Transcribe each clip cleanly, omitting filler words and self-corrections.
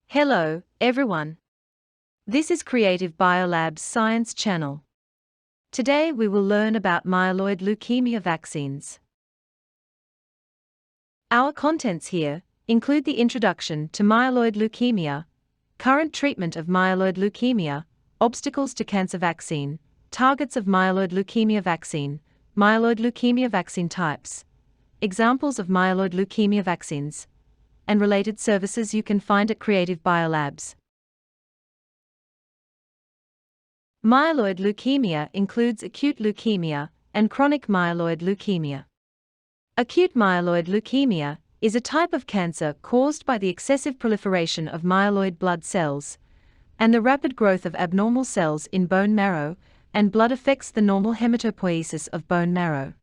Hello, everyone. This is Creative Biolabs Science Channel. Today we will learn about myeloid leukemia vaccines. Our contents here include the introduction to myeloid leukemia, current treatment of myeloid leukemia, obstacles to cancer vaccine, targets of myeloid leukemia vaccine, myeloid leukemia vaccine types, examples of myeloid leukemia vaccines, and related services you can find at Creative Biolabs. Myeloid leukemia includes acute leukemia and chronic myeloid leukemia. Acute myeloid leukemia is a type of cancer caused by the excessive proliferation of myeloid blood cells, and the rapid growth of abnormal cells in bone marrow and blood affects the normal hematopoiesis of bone marrow.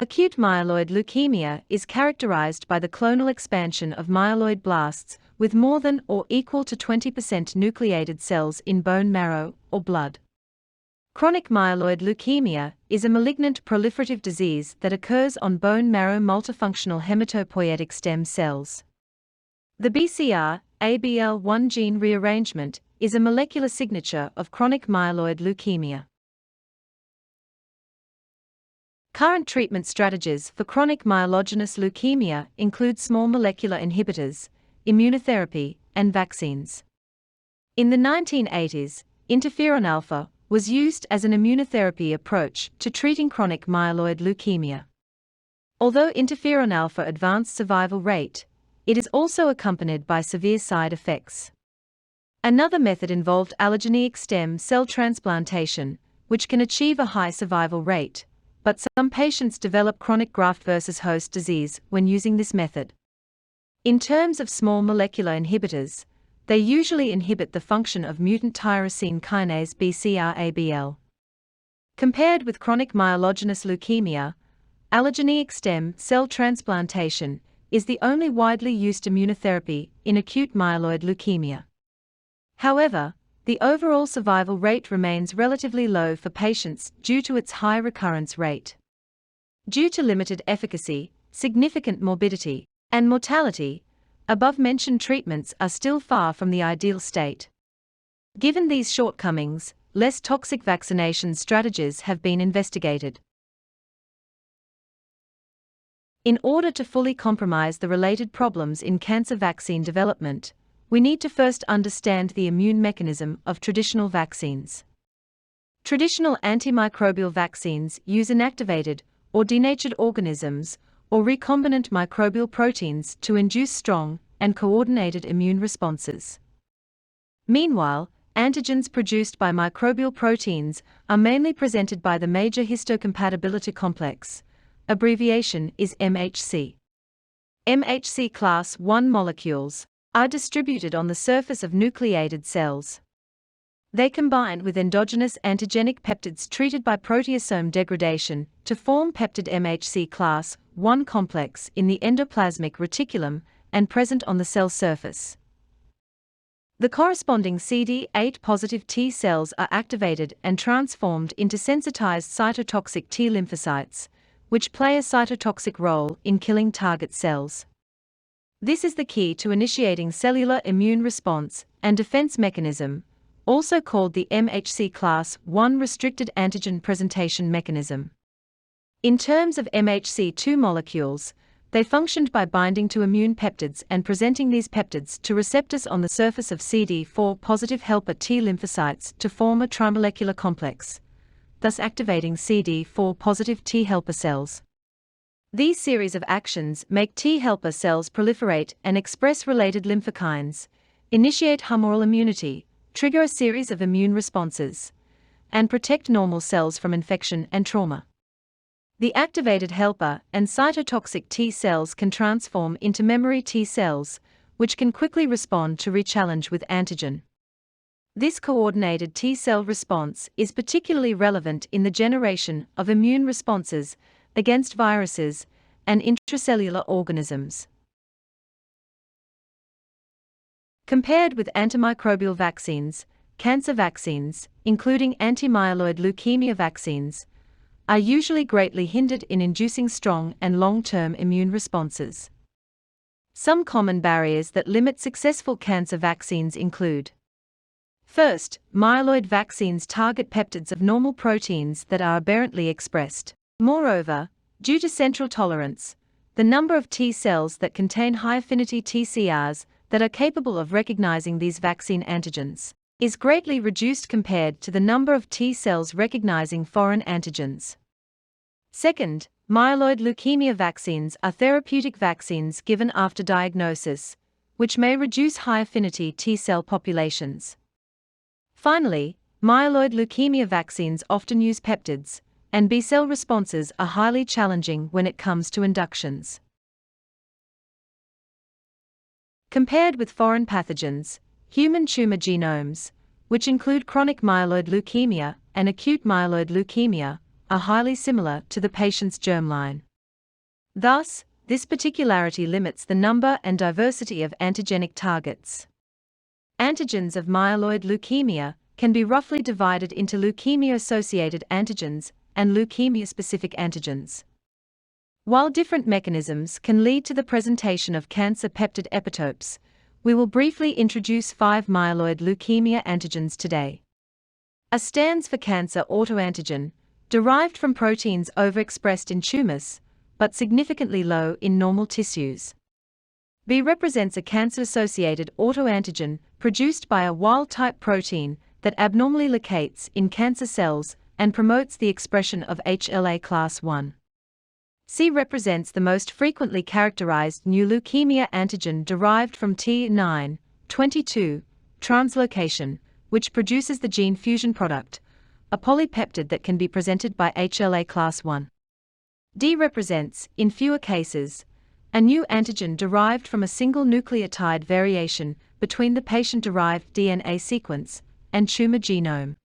Acute myeloid leukemia is characterized by the clonal expansion of myeloid blasts with more than or equal to 20% nucleated cells in bone marrow or blood. Chronic myeloid leukemia is a malignant proliferative disease that occurs on bone marrow multifunctional hematopoietic stem cells. The BCR-ABL1 gene rearrangement is a molecular signature of chronic myeloid leukemia. Current treatment strategies for chronic myelogenous leukemia include small molecular inhibitors, immunotherapy, and vaccines. In the 1980s, interferon alpha was used as an immunotherapy approach to treating chronic myeloid leukemia. Although interferon alpha advanced survival rate, it is also accompanied by severe side effects. Another method involved allogeneic stem cell transplantation, which can achieve a high survival rate, but some patients develop chronic graft-versus-host disease when using this method. In terms of small molecular inhibitors, they usually inhibit the function of mutant tyrosine kinase BCR-ABL. Compared with chronic myelogenous leukemia, allogeneic stem cell transplantation is the only widely used immunotherapy in acute myeloid leukemia. However, the overall survival rate remains relatively low for patients due to its high recurrence rate. Due to limited efficacy, significant morbidity, and mortality, above-mentioned treatments are still far from the ideal state. Given these shortcomings, less toxic vaccination strategies have been investigated. In order to fully compromise the related problems in cancer vaccine development, we need to first understand the immune mechanism of traditional vaccines. Traditional antimicrobial vaccines use inactivated or denatured organisms or recombinant microbial proteins to induce strong and coordinated immune responses. Meanwhile, antigens produced by microbial proteins are mainly presented by the major histocompatibility complex, abbreviation is MHC. MHC class I molecules are distributed on the surface of nucleated cells. They combine with endogenous antigenic peptides treated by proteasome degradation to form peptide MHC class I complex in the endoplasmic reticulum and present on the cell surface. The corresponding CD8 positive T cells are activated and transformed into sensitized cytotoxic T lymphocytes, which play a cytotoxic role in killing target cells. This is the key to initiating cellular immune response and defense mechanism, also called the MHC class I restricted antigen presentation mechanism. In terms of MHC2 molecules, they functioned by binding to immune peptides and presenting these peptides to receptors on the surface of CD4 positive helper T lymphocytes to form a trimolecular complex, thus activating CD4 positive T helper cells. These series of actions make T helper cells proliferate and express related lymphokines, initiate humoral immunity, trigger a series of immune responses, and protect normal cells from infection and trauma. The activated helper and cytotoxic T cells can transform into memory T cells, which can quickly respond to rechallenge with antigen. This coordinated T cell response is particularly relevant in the generation of immune responses against viruses and intracellular organisms. Compared with antimicrobial vaccines, cancer vaccines, including anti-myeloid leukemia vaccines, are usually greatly hindered in inducing strong and long-term immune responses. Some common barriers that limit successful cancer vaccines include: first, myeloid vaccines target peptides of normal proteins that are aberrantly expressed. Moreover, due to central tolerance, the number of T cells that contain high-affinity TCRs that are capable of recognizing these vaccine antigens is greatly reduced compared to the number of T cells recognizing foreign antigens. Second, myeloid leukemia vaccines are therapeutic vaccines given after diagnosis, which may reduce high-affinity T cell populations. Finally, myeloid leukemia vaccines often use peptides, and B cell responses are highly challenging when it comes to inductions. Compared with foreign pathogens, human tumor genomes, which include chronic myeloid leukemia and acute myeloid leukemia, are highly similar to the patient's germline. Thus, this particularity limits the number and diversity of antigenic targets. Antigens of myeloid leukemia can be roughly divided into leukemia-associated antigens and leukemia-specific antigens. While different mechanisms can lead to the presentation of cancer peptide epitopes, we will briefly introduce 5 myeloid leukemia antigens today. A stands for cancer autoantigen, derived from proteins overexpressed in tumors, but significantly low in normal tissues. B represents a cancer-associated autoantigen produced by a wild-type protein that abnormally locates in cancer cells and promotes the expression of HLA class I. C represents the most frequently characterized new leukemia antigen derived from T922 translocation, which produces the gene fusion product, a polypeptide that can be presented by HLA class I. D represents, in fewer cases, a new antigen derived from a single nucleotide variation between the patient-derived DNA sequence and tumor genome.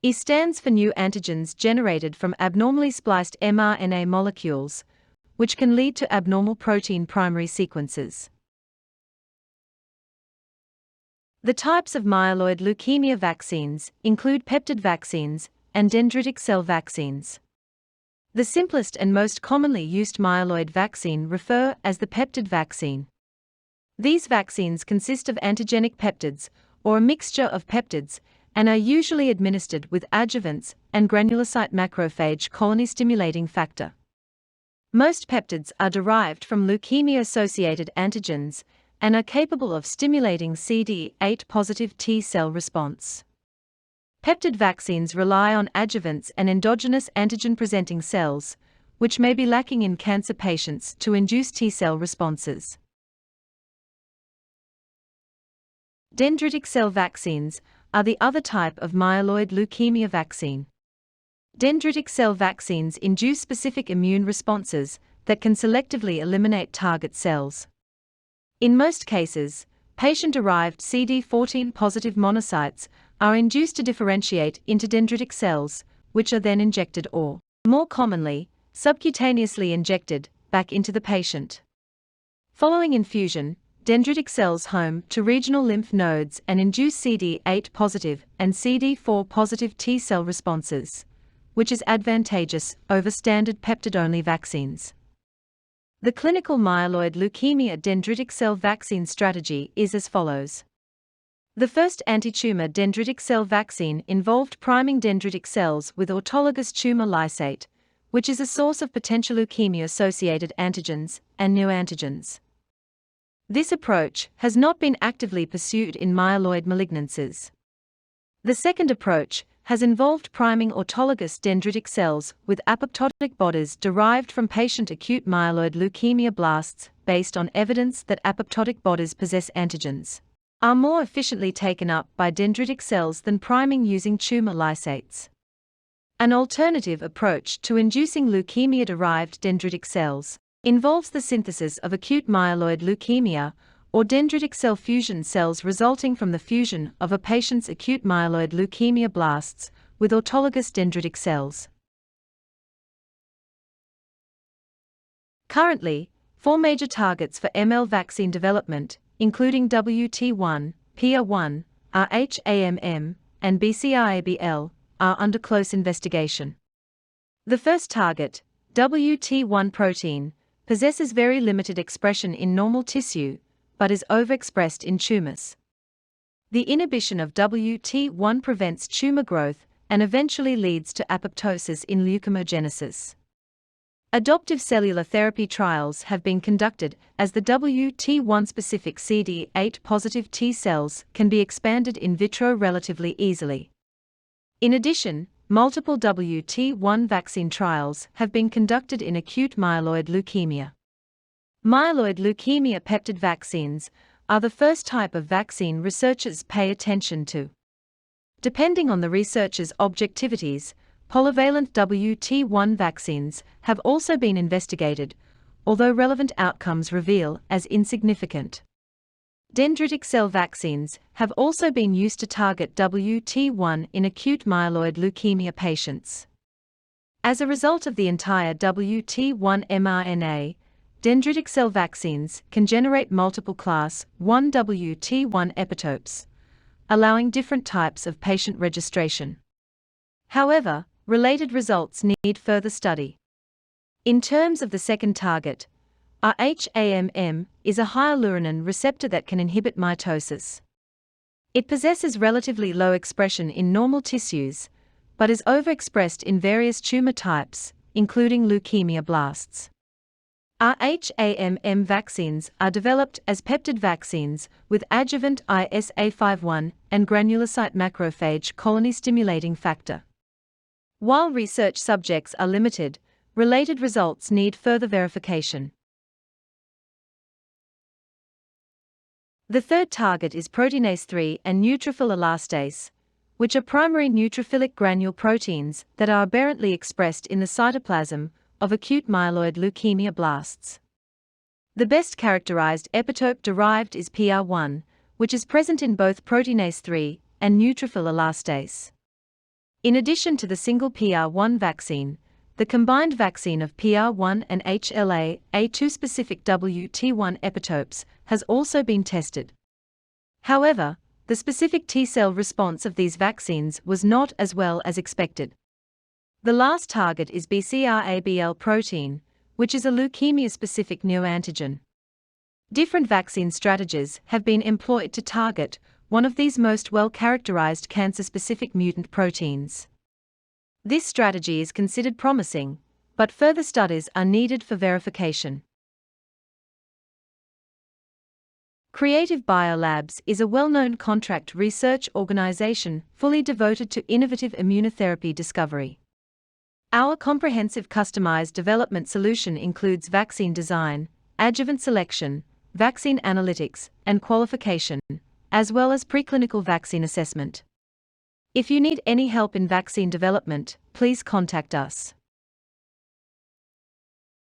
E stands for new antigens generated from abnormally spliced mRNA molecules, which can lead to abnormal protein primary sequences. The types of myeloid leukemia vaccines include peptide vaccines and dendritic cell vaccines. The simplest and most commonly used myeloid vaccine refer as the peptide vaccine. These vaccines consist of antigenic peptides, or a mixture of peptides, and are usually administered with adjuvants and granulocyte macrophage colony-stimulating factor. Most peptides are derived from leukemia-associated antigens and are capable of stimulating CD8-positive T cell response. Peptide vaccines rely on adjuvants and endogenous antigen-presenting cells, which may be lacking in cancer patients, to induce T cell responses. Dendritic cell vaccines are the other type of myeloid leukemia vaccine. Dendritic cell vaccines induce specific immune responses that can selectively eliminate target cells. In most cases, patient-derived CD14-positive monocytes are induced to differentiate into dendritic cells, which are then injected or, more commonly, subcutaneously injected back into the patient. Following infusion, dendritic cells home to regional lymph nodes and induce CD8-positive and CD4-positive T cell responses, which is advantageous over standard peptide-only vaccines. The clinical myeloid leukemia dendritic cell vaccine strategy is as follows. The first anti-tumor dendritic cell vaccine involved priming dendritic cells with autologous tumor lysate, which is a source of potential leukemia-associated antigens and neoantigens. This approach has not been actively pursued in myeloid malignancies. The second approach has involved priming autologous dendritic cells with apoptotic bodies derived from patient acute myeloid leukemia blasts based on evidence that apoptotic bodies possess antigens, are more efficiently taken up by dendritic cells than priming using tumor lysates. An alternative approach to inducing leukemia-derived dendritic cells involves the synthesis of acute myeloid leukemia, or dendritic cell fusion cells resulting from the fusion of a patient's acute myeloid leukemia blasts with autologous dendritic cells. Currently, 4 major targets for ML vaccine development, including WT1, PR1, RHAMM, and BCR-ABL, are under close investigation. The first target, WT1 protein, possesses very limited expression in normal tissue, but is overexpressed in tumors. The inhibition of WT1 prevents tumor growth and eventually leads to apoptosis in leukemogenesis. Adoptive cellular therapy trials have been conducted as the WT1-specific CD8-positive T cells can be expanded in vitro relatively easily. In addition, multiple WT1 vaccine trials have been conducted in acute myeloid leukemia. Myeloid leukemia peptide vaccines are the first type of vaccine researchers pay attention to. Depending on the researcher's objectivities, polyvalent WT1 vaccines have also been investigated, although relevant outcomes reveal as insignificant. Dendritic cell vaccines have also been used to target WT1 in acute myeloid leukemia patients. As a result of the entire WT1 mRNA, dendritic cell vaccines can generate multiple class 1 WT1 epitopes, allowing different types of patient registration. However, related results need further study. In terms of the second target, RHAMM is a hyaluronan receptor that can inhibit mitosis. It possesses relatively low expression in normal tissues, but is overexpressed in various tumor types, including leukemia blasts. RHAMM vaccines are developed as peptide vaccines with adjuvant ISA51 and granulocyte macrophage colony-stimulating factor. While research subjects are limited, related results need further verification. The third target is proteinase 3 and neutrophil elastase, which are primary neutrophilic granule proteins that are aberrantly expressed in the cytoplasm of acute myeloid leukemia blasts. The best characterized epitope derived is PR1, which is present in both proteinase 3 and neutrophil elastase. In addition to the single PR1 vaccine, the combined vaccine of PR1 and HLA-A2 specific WT1 epitopes has also been tested. However, the specific T-cell response of these vaccines was not as well as expected. The last target is BCR-ABL protein, which is a leukemia-specific neoantigen. Different vaccine strategies have been employed to target one of these most well-characterized cancer-specific mutant proteins. This strategy is considered promising, but further studies are needed for verification. Creative Biolabs is a well-known contract research organization fully devoted to innovative immunotherapy discovery. Our comprehensive customized development solution includes vaccine design, adjuvant selection, vaccine analytics, and qualification, as well as preclinical vaccine assessment. If you need any help in vaccine development, please contact us.